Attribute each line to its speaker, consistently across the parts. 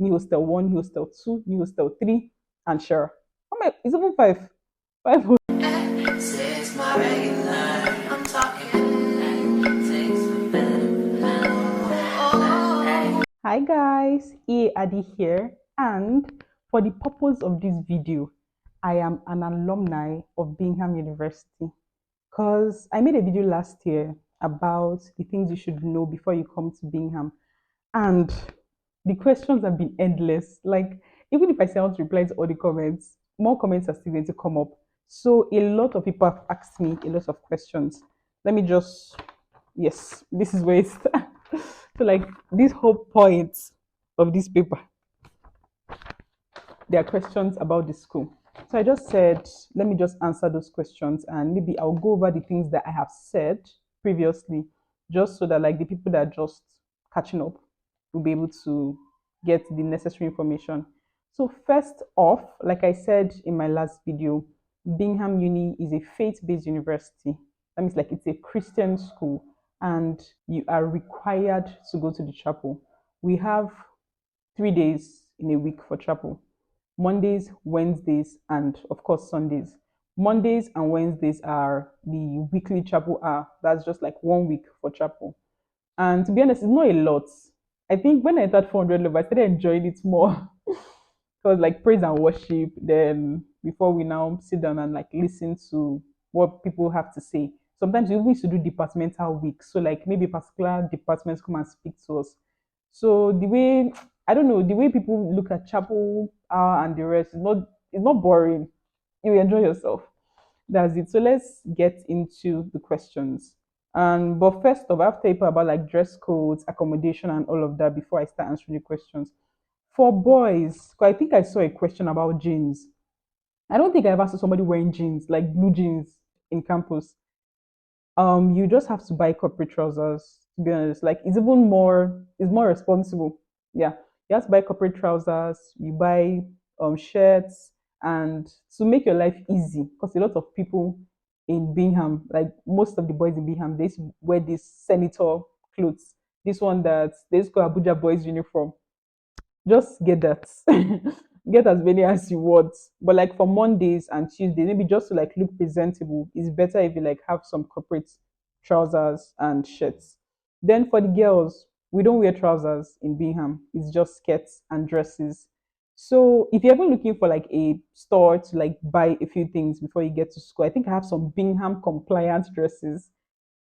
Speaker 1: new hostel 1, new hostel 2, new hostel 3, and sure. Oh my, it's even five. Five. Says my regular. I'm talking things with Hi guys, Adi here, and for the purpose of this video, I am an alumni of Bingham University because I made a video last year about the things you should know before you come to Bingham, and the questions have been endless. Like, even if I say I want to reply to all the comments, more comments are still going to come up. So, a lot of people have asked me a lot of questions. Let me just, yes, this is where it's. So, like, this whole point of this paper, there are questions about the school. So, I just said, let me just answer those questions and maybe I'll go over the things that I have said previously, just so that, like, the people that are just catching up will be able to get the necessary information. So, first off, like I said in my last video, Bingham Uni is a faith based university. That means, like, it's a Christian school and you are required to go to the chapel. We have 3 days in a week for chapel: Mondays, Wednesdays, and of course, Sundays. Mondays and Wednesdays are the weekly chapel hour. That's just like 1 week for chapel. And to be honest, it's not a lot. I think when I entered 400 level, I started enjoying it more. Because like praise and worship, then before we now sit down and like listen to what people have to say. Sometimes we used to do departmental weeks. So like maybe particular departments come and speak to us. So the way, I don't know, the way people look at chapel hour and the rest is not, it's not boring. You enjoy yourself. That's it. So let's get into the questions. But first off, I have to tell you about like dress codes, accommodation, and all of that before I start answering the questions. For boys, 'cause I think I saw a question about jeans. I don't think I ever saw somebody wearing jeans, like blue jeans in campus. You just have to buy corporate trousers, to be honest. Like it's more responsible. Yeah. You have to buy corporate trousers, you buy shirts, and to make your life easy, because a lot of people in Bingham, like most of the boys in Bingham, they used to wear this senator clothes. This one that they used to call Abuja boys uniform. Just get that. Get as many as you want. But like for Mondays and Tuesdays, maybe just to like look presentable, it's better if you like have some corporate trousers and shirts. Then for the girls, we don't wear trousers in Bingham. It's just skirts and dresses. So if you're ever looking for like a store to like buy a few things before you get to school, I think I have some Bingham compliant dresses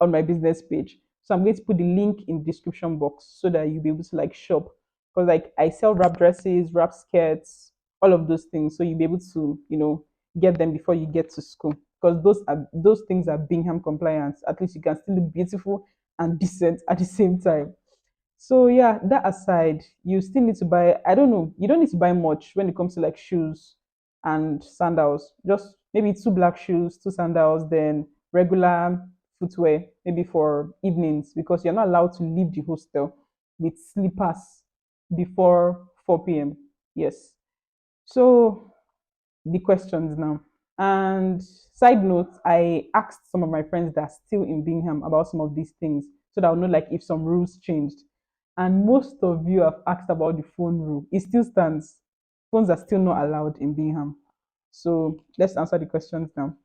Speaker 1: on my business page. So I'm going to put the link in the description box so that you'll be able to like shop. Because like I sell wrap dresses, wrap skirts, all of those things. So you'll be able to, get them before you get to school. Because those things are Bingham compliant. At least you can still look beautiful and decent at the same time. So yeah, that aside, you still need to buy, I don't know, you don't need to buy much when it comes to like shoes and sandals. Just maybe two black shoes, two sandals, then regular footwear, maybe for evenings, because you're not allowed to leave the hostel with slippers before 4 p.m. Yes. So the questions now. And side note, I asked some of my friends that are still in Bingham about some of these things so that I'll know like if some rules changed. And most of you have asked about the phone rule. It still stands. Phones are still not allowed in Bingham. So let's answer the questions now.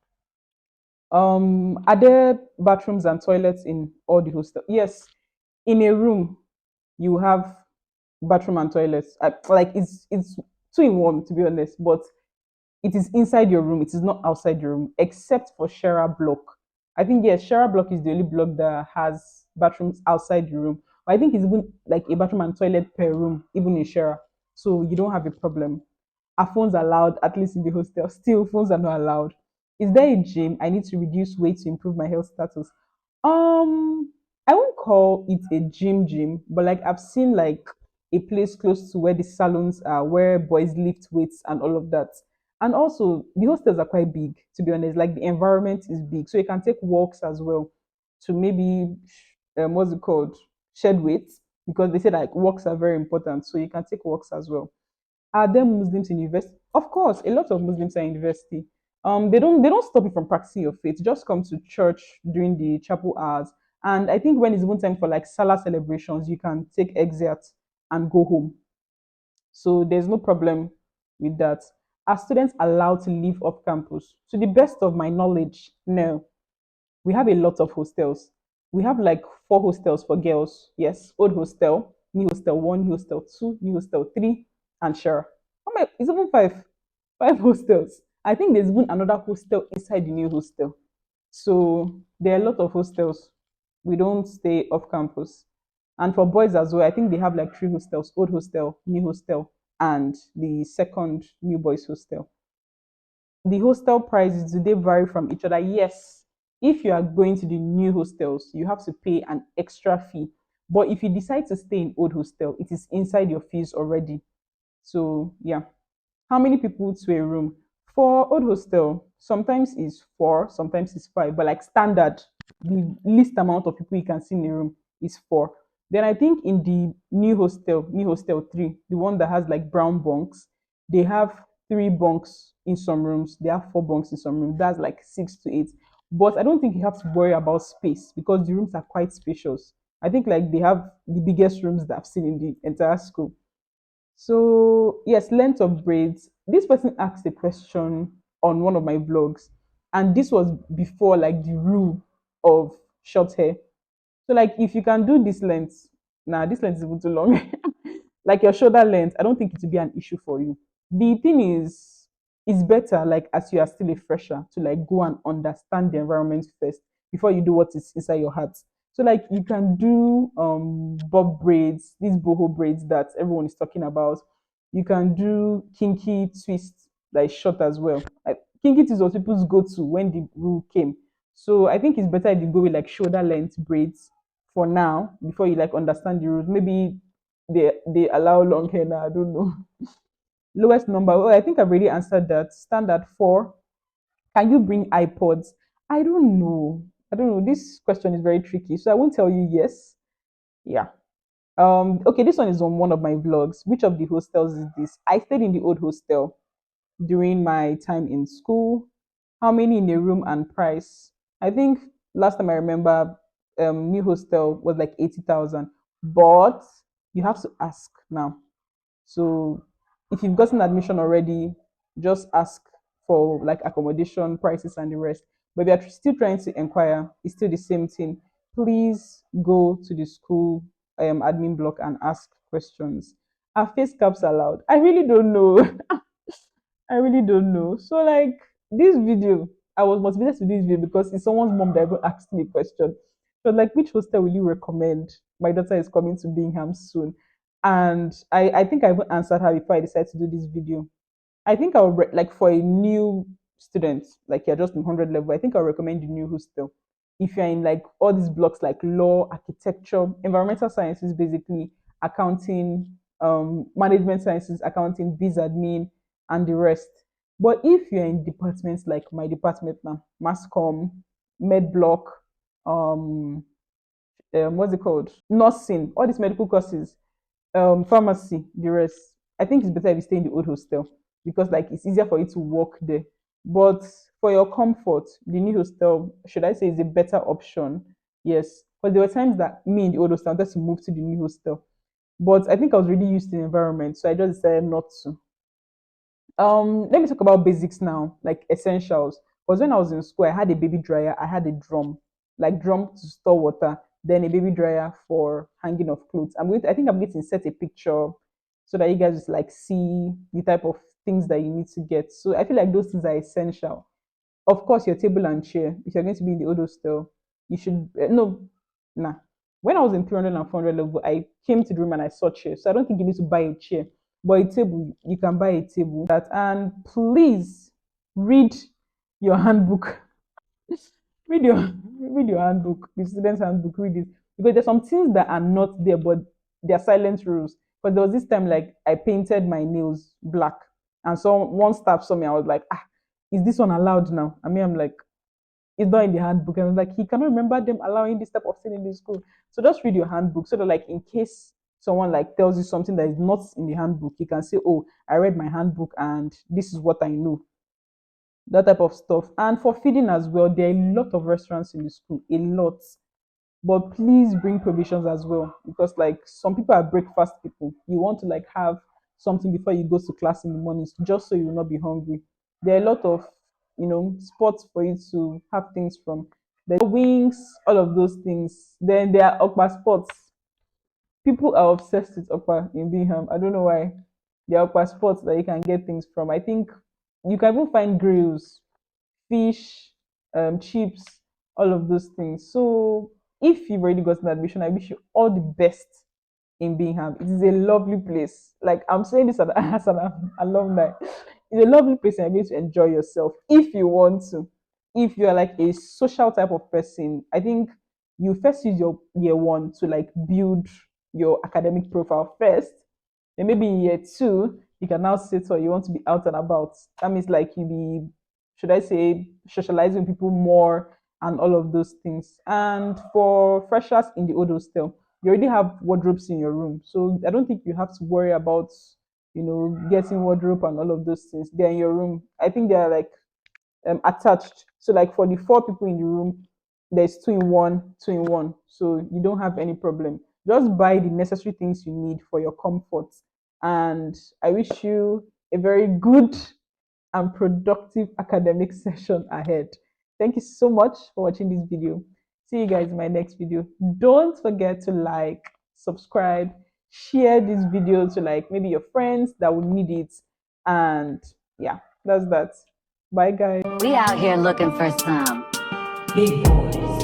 Speaker 1: Are there bathrooms and toilets in all the hostels? Yes. In a room, you have bathroom and toilets. Like it's two in one, to be honest. But it is inside your room. It is not outside your room, except for Shara block. I think yes, Shara block is the only block that has bathrooms outside the room. But I think it's even like a bathroom and toilet per room, even in Shara. So you don't have a problem. Are phones allowed? At least in the hostel. Still, phones are not allowed. Is there a gym? I need to reduce weight to improve my health status. I won't call it a gym, but like I've seen like a place close to where the salons are, where boys lift weights and all of that. And also, the hostels are quite big, to be honest. Like the environment is big, so you can take walks as well to maybe what's it called, shed weight, because they say like walks are very important, so you can take walks as well. Are there Muslims in university? Of course, a lot of Muslims are in university. They don't stop you from practicing your faith. Just come to church during the chapel hours. And I think when it's even time for like Salah celebrations, you can take exit and go home. So there's no problem with that. Are students allowed to live off campus? To the best of my knowledge, no. We have a lot of hostels. We have like four hostels for girls. Yes, old hostel, new hostel one, new hostel two, new hostel three, and sure. Oh my, it's even five. Five hostels. I think there's even another hostel inside the new hostel. So there are a lot of hostels. We don't stay off campus. And for boys as well, I think they have like three hostels: old hostel, new hostel, and the second new boys hostel. The hostel prices, do they vary from each other? Yes. If you are going to the new hostels, you have to pay an extra fee. But if you decide to stay in old hostel, it is inside your fees already. So yeah. How many people to a room? For old hostel, sometimes it's four, sometimes it's five, but like standard, the least amount of people you can see in a room is four. Then I think in the new hostel three, the one that has like brown bunks, they have three bunks in some rooms, they have four bunks in some rooms. That's like six to eight. But I don't think you have to worry about space because the rooms are quite spacious. I think like they have the biggest rooms that I've seen in the entire school. So, yes, length of braids. This person asked a question on one of my vlogs, and this was before like the rule of short hair. So, like, if you can do this length, nah, this length is even too long. Like your shoulder length, I don't think it will be an issue for you. The thing is, it's better like as you are still a fresher to like go and understand the environment first before you do what is inside your heart. So like you can do bob braids, these boho braids that everyone is talking about. You can do kinky twist that is short as well. Like, kinky twist was people's go-to when the rule came. So I think it's better if you go with like shoulder length braids for now before you like understand the rules. Maybe they allow long hair now. I don't know. Lowest number. Oh, I think I've already answered that. Standard four. Can you bring iPods? I don't know. I don't know. This question is very tricky. So I won't tell you yes. Yeah. Okay, this one is on one of my vlogs. Which of the hostels is this? I stayed in the old hostel during my time in school. How many in a room and price? I think last time I remember, new hostel was like 80,000. But you have to ask now. So if you've gotten admission already, just ask for like accommodation prices and the rest. But if you're still trying to inquire, it's still the same thing. Please go to the school admin block and ask questions. Are face caps allowed? I really don't know. I really don't know. So like this video, I was motivated to do this video because it's someone's mom that even asked me a question. So like, which hostel will you recommend? My daughter is coming to Bingham soon, and I think I even answered her before I decided to do this video. I think I'll like for a new student, like you're just in 100 level, I think I'll recommend the new hostel. If you're in like all these blocks like law, architecture, environmental sciences, basically accounting, management sciences, accounting, biz admin, and the rest. But if you're in departments like my department now, mass comm, med block, um, what's it called? Nursing, all these medical courses, pharmacy, the rest. I think it's better if you stay in the old hostel because like it's easier for you to walk there. But for your comfort, the new hostel, should I say, is a better option? Yes. But there were times that me in the old hostel wanted to move to the new hostel. But I think I was really used to the environment, so I just decided not to. Let me talk about basics now, like essentials. Because when I was in school, I had a baby dryer, I had a drum, like drum to store water, then a baby dryer for hanging of clothes. I think I'm going to insert a picture so that you guys just like see the type of things that you need to get. So I feel like those things are essential. Of course, your table and chair. If you're going to be in the old hostel, you should no, nah. When I was in 300 and 400 level, I came to the room and I saw chairs. So I don't think you need to buy a chair, but a table. You can buy a table. That and please read your handbook. Read your handbook, the student's handbook. Read it because there's some things that are not there, but they're silent rules. But there was this time like I painted my nails black, and so one staff saw me. I was like, ah, is this one allowed now? I mean, I'm like, it's not in the handbook. And I was like, he cannot remember them allowing this type of thing in the school. So just read your handbook so that like in case someone like tells you something that is not in the handbook, you can say, oh, I read my handbook and this is what I know. That type of stuff. And for feeding as well, there are a lot of restaurants in the school, a lot. But please bring provisions as well because like some people are breakfast people. You want to like have something before you go to class in the mornings, just so you will not be hungry. There are a lot of spots for you to have things from. The wings, all of those things. Then there are upper spots. People are obsessed with upper in Bingham. I don't know why. There are upper spots that you can get things from. I think you can even find grills, fish, chips, all of those things. So if you've already gotten admission, I wish you all the best in Bingham. It is a lovely place. Like I'm saying this as an alumni. It's a lovely place and you're going to enjoy yourself if you want to. If you're like a social type of person, I think you first use your year one to like build your academic profile first. Then maybe in year two, you can now say so you want to be out and about. That means like you be, should I say, socializing with people more and all of those things. And for freshers in the old hostel, you already have wardrobes in your room. So I don't think you have to worry about, getting wardrobe and all of those things. They're in your room. I think they are like attached. So like for the four people in the room, there's two in one, two in one. So you don't have any problem. Just buy the necessary things you need for your comfort. And I wish you a very good and productive academic session ahead. Thank you so much for watching this video. See you guys in my next video. Don't forget to like, subscribe, share this video to like maybe your friends that would need it. And yeah, that's that. Bye guys.
Speaker 2: We out here looking for some big boys.